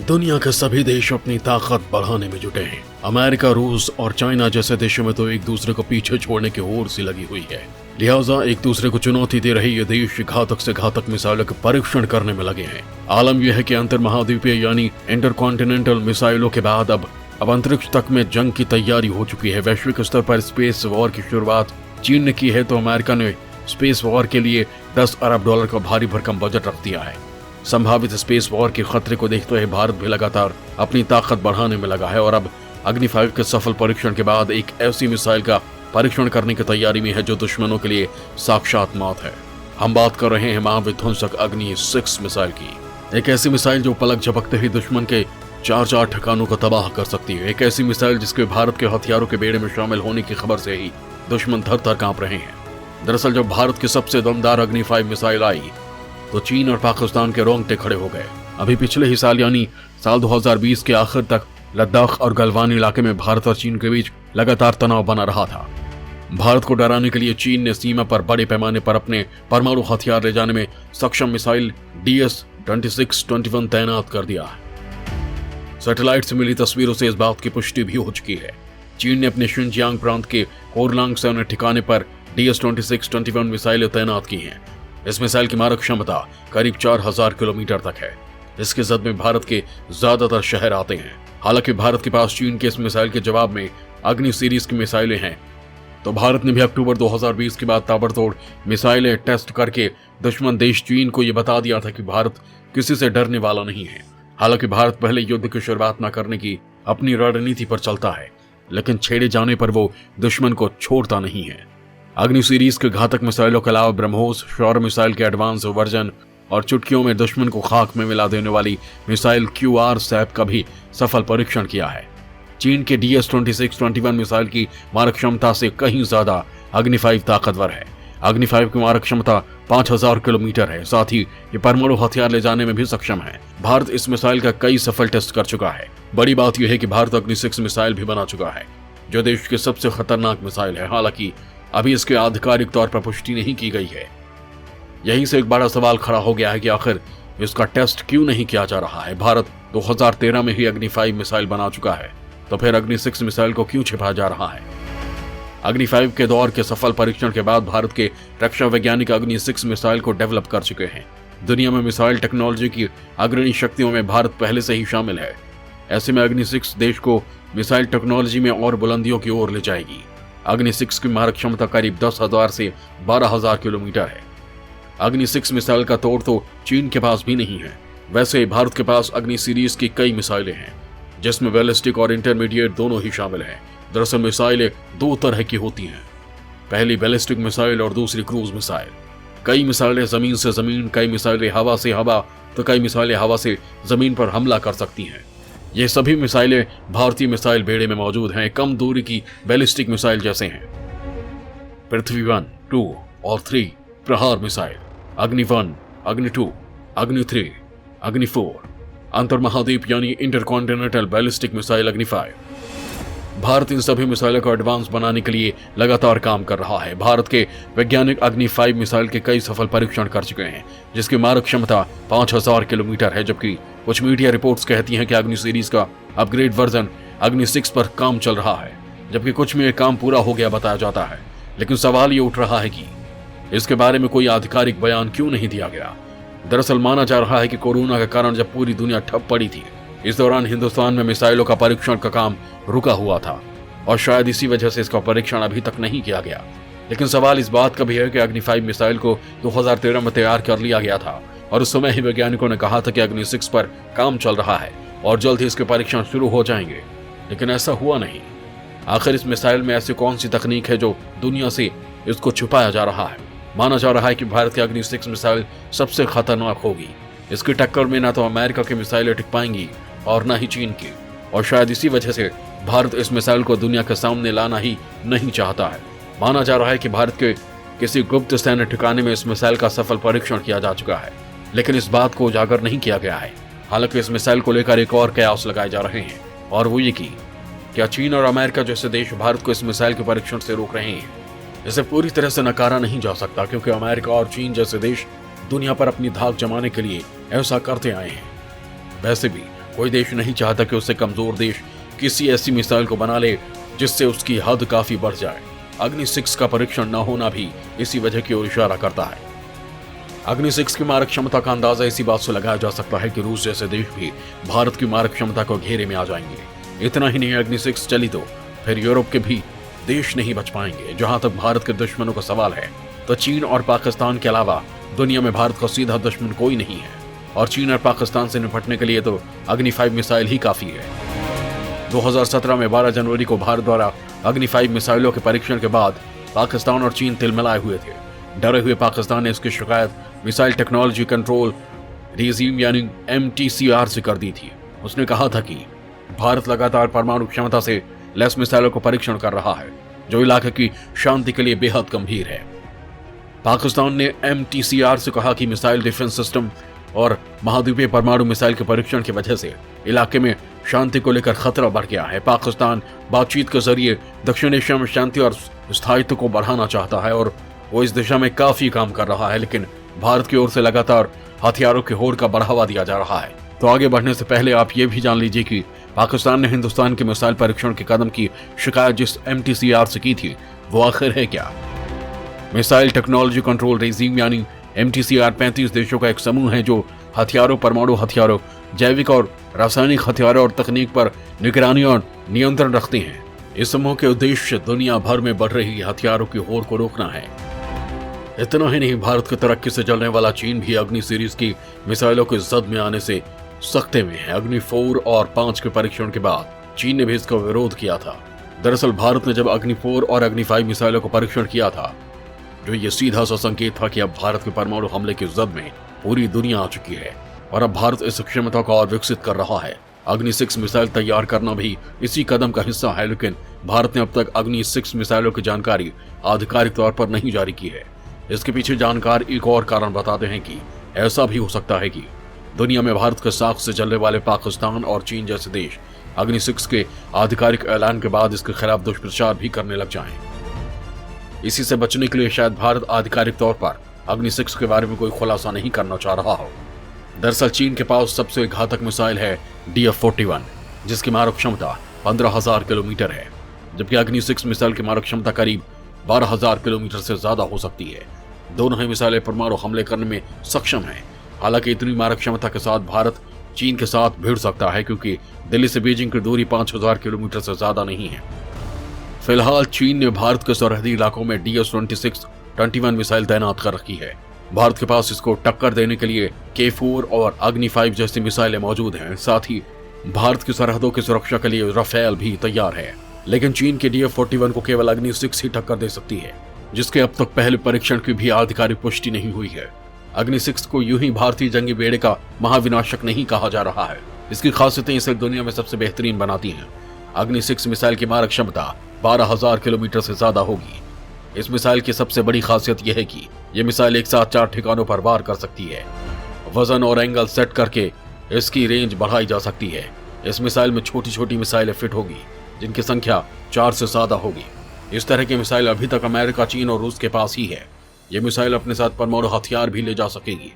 दुनिया के सभी देश अपनी ताकत बढ़ाने में जुटे हैं। अमेरिका, रूस और चाइना जैसे देशों में तो एक दूसरे को पीछे छोड़ने की होड़ सी लगी हुई है। लिहाजा एक दूसरे को चुनौती दे रहे ये देश घातक से घातक मिसाइलों का परीक्षण करने में लगे हैं। आलम यह है कि अंतर महाद्वीपीय यानी इंटरकॉन्टिनेंटल मिसाइलों के बाद अब अंतरिक्ष तक में जंग की तैयारी हो चुकी है। वैश्विक स्तर पर स्पेस वॉर की शुरुआत चीन ने की है तो अमेरिका ने स्पेस वॉर के लिए $10 अरब का भारी भरकम बजट रख दिया है। संभावित स्पेस वॉर के खतरे को देखते हुए भारत भी लगातार अपनी ताकत बढ़ाने में लगा है और अब अग्नि 5 के सफल परीक्षण के बाद एक ऐसी मिसाइल का परीक्षण करने की तैयारी में है जो दुश्मनों के लिए साक्षात मौत है। हम बात कर रहे हैं महाविध्वंसक अग्नि 6 मिसाइल की। एक ऐसी मिसाइल जो पलक झपकते ही दुश्मन के 4 ठिकानों को तबाह कर सकती है। एक ऐसी मिसाइल जिसके भारत के हथियारों के बेड़े में शामिल होने की खबर से ही दुश्मन थर-थर कांप रहे हैं। दरअसल जब भारत की सबसे दमदार अग्नि 5 मिसाइल आई तो चीन और पाकिस्तान के रोंगटे खड़े हो गए। अभी पिछले ही साल यानी साल 2020 के आखिर तक लद्दाख और गलवान इलाके में भारत और चीन के बीच लगातार तनाव बना रहा था। भारत को डराने के लिए चीन ने सीमा पर बड़े पैमाने पर अपने परमाणु हथियार ले जाने में सक्षम मिसाइल DS-2621 तैनात कर दिया है। सैटेलाइट से मिली तस्वीरों से इस बात की पुष्टि भी हो चुकी है। चीन ने अपने शिनजियांग प्रांत के कोरलांग सैन्य ठिकाने पर DS-2621 मिसाइलें तैनात की हैं। इस मिसाइल की मारक क्षमता करीब 4000 किलोमीटर तक है। इसके जद में भारत के ज्यादातर शहर आते हैं। हालांकि भारत के पास चीन के इस मिसाइल के जवाब में अग्नि सीरीज की मिसाइलें हैं, तो भारत ने भी अक्टूबर 2020 के बाद ताबड़तोड़ मिसाइलें टेस्ट करके दुश्मन देश चीन को यह बता दिया था कि भारत किसी से डरने वाला नहीं है। हालांकि भारत पहले युद्ध की शुरुआत न करने की अपनी रणनीति पर चलता है, लेकिन छेड़े जाने पर वो दुश्मन को छोड़ता नहीं है। अग्नि सीरीज के घातक मिसाइलों के अलावा ब्रह्मोस, शौर्य मिसाइल के एडवांस वर्जन और चुटकियों में दुश्मन को खाक में मिला देने वाली मिसाइल QR-SAP का भी सफल परीक्षण किया है। चीन के DS-2621 मिसाइल की मारक क्षमता से कहीं ज्यादा अग्नि 5 ताकतवर है। अग्नि 5 की मारक क्षमता 5000 किलोमीटर है। साथ ही ये परमाणु हथियार ले जाने में भी सक्षम है। भारत इस मिसाइल का कई सफल टेस्ट कर चुका है। बड़ी बात यह है कि भारत अग्नि 6 मिसाइल भी बना चुका है, जो देश की सबसे खतरनाक मिसाइल है। हालांकि अभी इसके आधिकारिक तौर पर पुष्टि नहीं की गई है। यहीं से एक बड़ा सवाल खड़ा हो गया है कि आखिर इसका टेस्ट क्यों नहीं किया जा रहा है। भारत 2013 में ही अग्नि 5 मिसाइल बना चुका है, तो फिर अग्नि 6 मिसाइल को क्यों छिपाया जा रहा है। अग्नि 5 के दौर के सफल परीक्षण के बाद भारत के रक्षा वैज्ञानिक अग्नि 6 मिसाइल को डेवलप कर चुके हैं। दुनिया में मिसाइल टेक्नोलॉजी की अग्रणी शक्तियों में भारत पहले से ही शामिल है। ऐसे में अग्नि 6 देश को मिसाइल टेक्नोलॉजी में और बुलंदियों की ओर ले जाएगी। अग्नि 6 की मारक क्षमता करीब 10,000 से 12,000 किलोमीटर है। अग्नि 6 मिसाइल का तोड़ तो चीन के पास भी नहीं है। वैसे भारत के पास अग्नि सीरीज की कई मिसाइलें हैं, जिसमें बैलिस्टिक और इंटरमीडिएट दोनों ही शामिल हैं। दरअसल मिसाइलें 2 तरह की होती हैं, पहली बैलिस्टिक मिसाइल और दूसरी क्रूज मिसाइल। कई मिसाइलें जमीन से जमीन, कई मिसाइलें हवा से हवा, तो कई मिसाइलें हवा से जमीन पर हमला कर सकती हैं। ये सभी मिसाइलें भारतीय मिसाइल बेड़े में मौजूद हैं। कम दूरी की बैलिस्टिक मिसाइल जैसे हैं पृथ्वी 1, 2 और 3 प्रहार मिसाइल, अग्नि 1, अग्नि 2, अग्नि 3, अग्नि 4, अंतर महाद्वीप यानी इंटरकॉन्टिनेंटल बैलिस्टिक मिसाइल अग्नि 5। भारत इन सभी मिसाइलों को एडवांस बनाने के लिए लगातार काम कर रहा है। भारत के वैज्ञानिक अग्नि 5 मिसाइल के कई सफल परीक्षण कर चुके हैं, जिसकी मारक क्षमता 5000 किलोमीटर है। जबकि कुछ मीडिया रिपोर्ट्स कहती हैं कि अग्नि सीरीज का अपग्रेड वर्जन अग्नि 6 पर काम चल रहा है, जबकि कुछ में काम पूरा हो गया बताया जाता है। लेकिन सवाल ये उठ रहा है कि इसके बारे में कोई आधिकारिक बयान क्यों नहीं दिया गया। दरअसल माना जा रहा है कि कोरोना के कारण जब पूरी दुनिया ठप पड़ी थी, इस दौरान हिंदुस्तान में मिसाइलों का परीक्षण का काम रुका हुआ था और शायद इसी वजह से इसका परीक्षण अभी तक नहीं किया गया। लेकिन सवाल इस बात का भी है कि अग्नि 5 मिसाइल को 2013 में तैयार कर लिया गया था और उस समय ही वैज्ञानिकों ने कहा था कि अग्नि 6 पर काम चल रहा है और जल्द ही इसके परीक्षण शुरू हो जाएंगे, लेकिन ऐसा हुआ नहीं। आखिर इस मिसाइल में ऐसी कौन सी तकनीक है जो दुनिया से इसको छुपाया जा रहा है। माना जा रहा है कि भारत की अग्नि 6 मिसाइल सबसे खतरनाक होगी। इसकी टक्कर में न तो अमेरिका की मिसाइलें टिक पाएंगी और न ही चीन की, और शायद इसी वजह से भारत इस मिसाइल को दुनिया के सामने लाना ही नहीं चाहता है। माना जा रहा है कि भारत के किसी गुप्त सैन्य ठिकाने में इस मिसाइल का सफल परीक्षण किया जा चुका है, लेकिन इस बात को उजागर नहीं किया गया है। हालांकि इस मिसाइल को लेकर एक और कयास लगाए जा रहे हैं, और वो ये कि क्या चीन और अमेरिका जैसे देश भारत को इस मिसाइल के परीक्षण से रोक रहे हैं। इसे पूरी तरह से नकारा नहीं जा सकता, क्योंकि अमेरिका और चीन जैसे देश दुनिया पर अपनी धाक जमाने के लिए ऐसा करते आए हैं। वैसे भी कोई देश नहीं चाहता कि उससे कमजोर देश किसी ऐसी मिसाइल को बना ले जिससे उसकी हद काफी बढ़ जाए। अग्नि 6 का परीक्षण न होना भी इसी वजह की ओर इशारा करता है। अग्नि 6 की मारक क्षमता का अंदाजा इसी बात से लगाया जा सकता है कि रूस जैसे देश भी भारत की मारक क्षमता को घेरे में आ जाएंगे। इतना ही नहीं, अग्नि 6 चली तो फिर यूरोप के भी देश नहीं बच पाएंगे। जहां तक भारत के दुश्मनों का सवाल है तो चीन और पाकिस्तान के अलावा दुनिया में भारत का सीधा दुश्मन कोई नहीं है, और चीन और पाकिस्तान से निपटने के लिए तो अग्नि 5 मिसाइल ही काफी है। 2017 में 12 जनवरी को भारत द्वारा अग्नि 5 मिसाइलों के परीक्षण के बाद पाकिस्तान और चीन तिलमिलाए हुए थे। डरे हुए पाकिस्तान ने इसकी शिकायत मिसाइल टेक्नोलॉजी कंट्रोल रेजीम यानी MTCR से कर दी थी। उसने कहा था कि भारत लगातार परमाणु क्षमता से लैस मिसाइलों को परीक्षण कर रहा है, जो इलाके की शांति के लिए बेहद गंभीर है। पाकिस्तान ने MTCR से कहा कि मिसाइल डिफेंस सिस्टम और महाद्वीपीय परमाणु मिसाइल के परीक्षण की वजह से इलाके में शांति को लेकर खतरा बढ़ गया है। पाकिस्तान बातचीत के जरिए दक्षिण एशिया में शांति और स्थायित्व को बढ़ाना चाहता है और वो इस दिशा में काफी काम कर रहा है, लेकिन भारत की ओर से लगातार हथियारों के होड़ का बढ़ावा दिया जा रहा है। तो आगे बढ़ने से पहले आप ये भी जान लीजिए कि पाकिस्तान ने हिंदुस्तान के मिसाइल परीक्षण के कदम की शिकायत जिस MTCR से की थी वो आखिर है क्या। मिसाइल टेक्नोलॉजी कंट्रोल रेजीम यानी MTCR 35 देशों का एक समूह है जो हथियारों, परमाणु हथियारों, जैविक और रासायनिक हथियारों और तकनीक पर निगरानी और नियंत्रण रखते हैं। इस समूह के उद्देश्य दुनिया भर में बढ़ रही हथियारों की होड़ को रोकना है। इतना ही नहीं, भारत की तरक्की से जलने वाला चीन भी अग्नि सीरीज की मिसाइलों के जद में आने से सख्ते में है। अग्नि 4 और 5 के परीक्षण के बाद चीन ने भी इसका विरोध किया था। दरअसल भारत ने जब अग्नि 4 और अग्नि 5 मिसाइलों का परीक्षण किया था, जो ये सीधा सा संकेत था कि अब भारत के परमाणु हमले की जद में पूरी दुनिया आ चुकी है और अब भारत इस क्षमता को और विकसित कर रहा है। अग्नि 6 मिसाइल तैयार करना भी इसी कदम का हिस्सा है, लेकिन भारत ने अब तक अग्नि 6 मिसाइलों की जानकारी आधिकारिक तौर पर नहीं जारी की है। इसके पीछे जानकार एक और कारण बताते हैं कि ऐसा भी हो सकता है कि दुनिया में भारत के साथ से चलने वाले पाकिस्तान और चीन जैसे देश अग्नि 6 के आधिकारिक ऐलान के बाद इसके खिलाफ दुष्प्रचार भी करने लग जाएं। इसी से बचने के लिए शायद भारत आधिकारिक तौर पर अग्नि 6 के बारे में कोई खुलासा नहीं करना चाह रहा हो। दरअसल चीन के पास सबसे घातक मिसाइल है DF-41, जिसकी मारक क्षमता 15,000 किलोमीटर है, जबकि अग्नि 6 मिसाइल की मारक क्षमता करीब 12,000 किलोमीटर से ज्यादा हो सकती है। दोनों ही मिसाइलें परमाणु हमले करने में सक्षम हैं। हालांकि इतनी मारक क्षमता के साथ भारत चीन के साथ भिड़ सकता है, क्योंकि दिल्ली से बीजिंग की दूरी 5,000 किलोमीटर से ज्यादा नहीं है। फिलहाल चीन ने भारत के सरहदी इलाकों में DS-21 मिसाइल तैनात कर रखी है। भारत के पास इसको टक्कर देने के लिए K4 और अग्नि 5 जैसी मिसाइलें मौजूद हैं। साथ ही भारत की सरहदों की सुरक्षा के लिए राफेल भी तैयार है, लेकिन चीन के DF-41 को केवल अग्नि 6 ही टक्कर दे सकती है, जिसके अब तक पहले परीक्षण की भी आधिकारिक पुष्टि नहीं हुई है। अग्नि 6 को यूं ही भारतीय जंगी बेड़े का महाविनाशक नहीं कहा जा रहा है। इसकी खासियतें इसे दुनिया में सबसे बेहतरीन बनाती हैं। अग्नि 6 मिसाइल की मारक क्षमता 12,000 किलोमीटर से ज्यादा होगी। इस मिसाइल की सबसे बड़ी खासियत यह है कि यह मिसाइल एक साथ 4 ठिकानों पर वार कर सकती है। वजन और एंगल सेट करके इसकी रेंज बढ़ाई जा सकती है। इस मिसाइल में छोटी छोटी मिसाइलें फिट होगी, जिनकी संख्या 4 से ज्यादा होगी। इस तरह की मिसाइल अभी तक अमेरिका, चीन और रूस के पास ही है। यह मिसाइल अपने साथ परमाणु हथियार भी ले जा सकेगी।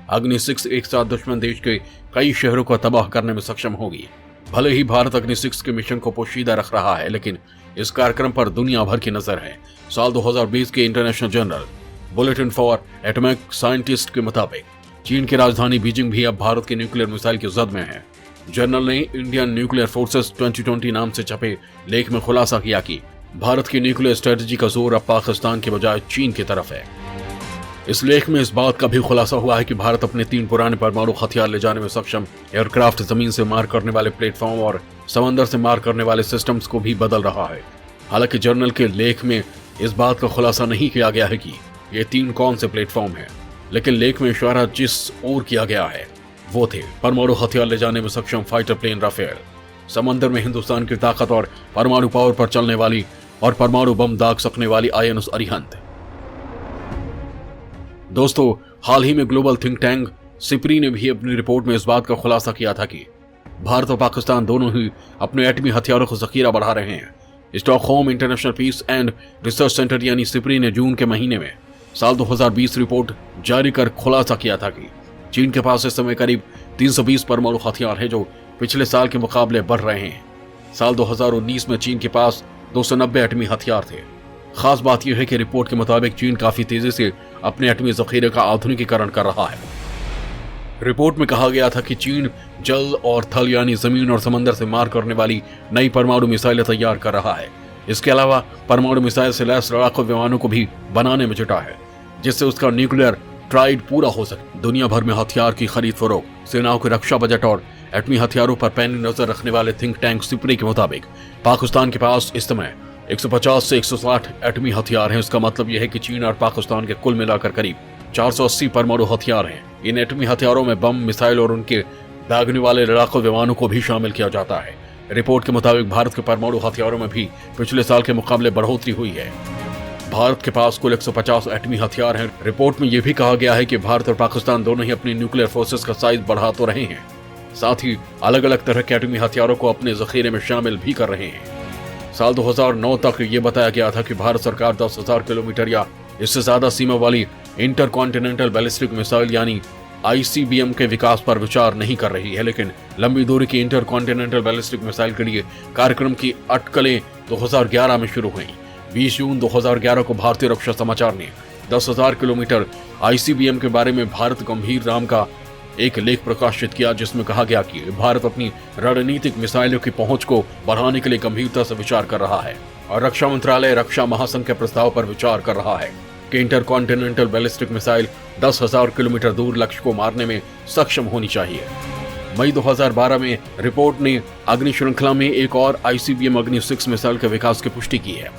अग्नि 6 एक साथ दुश्मन देश के कई शहरों को तबाह करने में सक्षम होगी। भले ही भारत अग्नि 6 के मिशन को पोशीदा रख रहा है, लेकिन इस कार्यक्रम पर दुनिया भर की नजर है। साल 2020 के international journal bulletin for atomic scientist के मुताबिक चीन की राजधानी बीजिंग भी अब भारत की न्यूक्लियर मिसाइल की जद में है। जर्नल ने इंडियन न्यूक्लियर फोर्सेस 2020 नाम से छपे लेख में खुलासा किया कि भारत की न्यूक्लियर स्ट्रेटजी का जोर अब पाकिस्तान के बजाय चीन की तरफ है। इस लेख में इस बात का भी खुलासा हुआ है कि भारत अपने 3 पुराने परमाणु हथियार ले जाने में सक्षम एयरक्राफ्ट, जमीन से मार करने वाले प्लेटफॉर्म और समंदर से मार करने वाले सिस्टम्स को भी बदल रहा है। हालांकि जर्नल के लेख में इस बात का खुलासा नहीं किया गया है कि ये 3 कौन से प्लेटफॉर्म हैं, लेकिन लेख में इशारा जिस ओर किया गया है वो थे परमाणु हथियार ले जाने में सक्षम फाइटर प्लेन राफेल, समंदर में हिंदुस्तान की ताकत और परमाणु पावर पर चलने वाली और परमाणु बम दाग सकने वाली INS अरिहंत। दोस्तों, हाल ही में ग्लोबल थिंक टैंक सिप्री ने भी अपनी रिपोर्ट में इस बात का खुलासा किया था कि भारत और पाकिस्तान दोनों ही अपने एटमी हथियारों का जखीरा बढ़ा रहे हैं। Stockholm International Peace and Research Centre यानी सिप्री ने जून के महीने में साल 2020 रिपोर्ट जारी कर खुलासा किया था कि चीन के पास इस समय करीब 320 परमाणु हथियार है, जो पिछले साल के मुकाबले बढ़ रहे हैं। साल 2019 में चीन के पास 290 एटमी हथियार थे। खास बात यह है कि रिपोर्ट के मुताबिक चीन काफी तेजी से अपने एटमी जखीरे का आधुनिकीकरण कर रहा है। रिपोर्ट में कहा गया था कि चीन जल और थल यानी जमीन और समंदर से मार करने वाली नई परमाणु मिसाइलें तैयार कर रहा है। इसके अलावा परमाणु मिसाइल से लैस लड़ाकू विमानों को भी बनाने में जुटा है, जिससे उसका न्यूक्लियर ट्राइड पूरा हो सके। दुनिया भर में हथियार की खरीद फरोख्त, सेनाओं के रक्षा बजट और एटमी हथियारों पर पैनी नजर रखने वाले थिंक टैंक सिपरी के मुताबिक पाकिस्तान के पास इस समय 150 से 160 एटमी हथियार हैं। इसका मतलब यह है कि चीन और पाकिस्तान के कुल मिलाकर करीब 480 परमाणु हथियार हैं। इन एटमी हथियारों में बम, मिसाइल और उनके दागने वाले लड़ाकू विमानों को भी शामिल किया जाता है। रिपोर्ट के मुताबिक भारत के परमाणु हथियारों में भी पिछले साल के मुकाबले बढ़ोतरी हुई है। भारत के पास कुल 150 एटमी हथियार हैं। रिपोर्ट में यह भी कहा गया है कि भारत और पाकिस्तान दोनों ही अपनी न्यूक्लियर फोर्सेस का साइज बढ़ा तो रहे हैं, साथ ही अलग अलग तरह के एटमी हथियारों को अपने जखीरे में शामिल भी कर रहे हैं। साल 2009 तक ये बताया गया था कि भारत सरकार 10,000 किलोमीटर या इससे ज्यादा सीमा वाली इंटरकॉन्टिनेंटल बैलिस्टिक मिसाइल यानी ICBM के विकास पर विचार नहीं कर रही है, लेकिन लंबी दूरी की इंटरकॉन्टिनेंटल बैलिस्टिक मिसाइल के लिए कार्यक्रम की अटकलें 2011 में शुरू हुई। 20 जून 2011 को भारतीय रक्षा समाचार ने 10,000 किलोमीटर ICBM के बारे में भारत गंभीर नाम का एक लेख प्रकाशित किया, जिसमें कहा गया कि भारत अपनी रणनीतिक मिसाइलों की पहुंच को बढ़ाने के लिए गंभीरता से विचार कर रहा है और रक्षा मंत्रालय रक्षा महासंघ के प्रस्ताव पर विचार कर रहा है कि इंटरकॉन्टिनेंटल बैलिस्टिक मिसाइल 10,000 किलोमीटर दूर लक्ष्य को मारने में सक्षम होनी चाहिए। मई 2012 में रिपोर्ट ने अग्नि श्रृंखला में एक और ICBM अग्नि 6 मिसाइल के विकास की पुष्टि की है।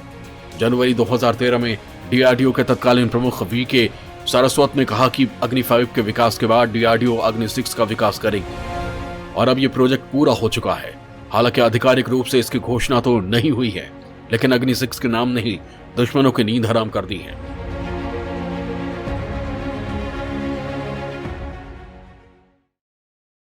जनवरी 2013 में DRDO के तत्कालीन प्रमुख VK सारस्वत ने कहा कि अग्नि 5 के विकास के बाद DRDO अग्नि 6 का विकास करेगी और अब ये प्रोजेक्ट पूरा हो चुका है। हालांकि आधिकारिक रूप से इसकी घोषणा तो नहीं हुई है, लेकिन अग्नि 6 के नाम ने ही दुश्मनों की नींद हराम कर दी है।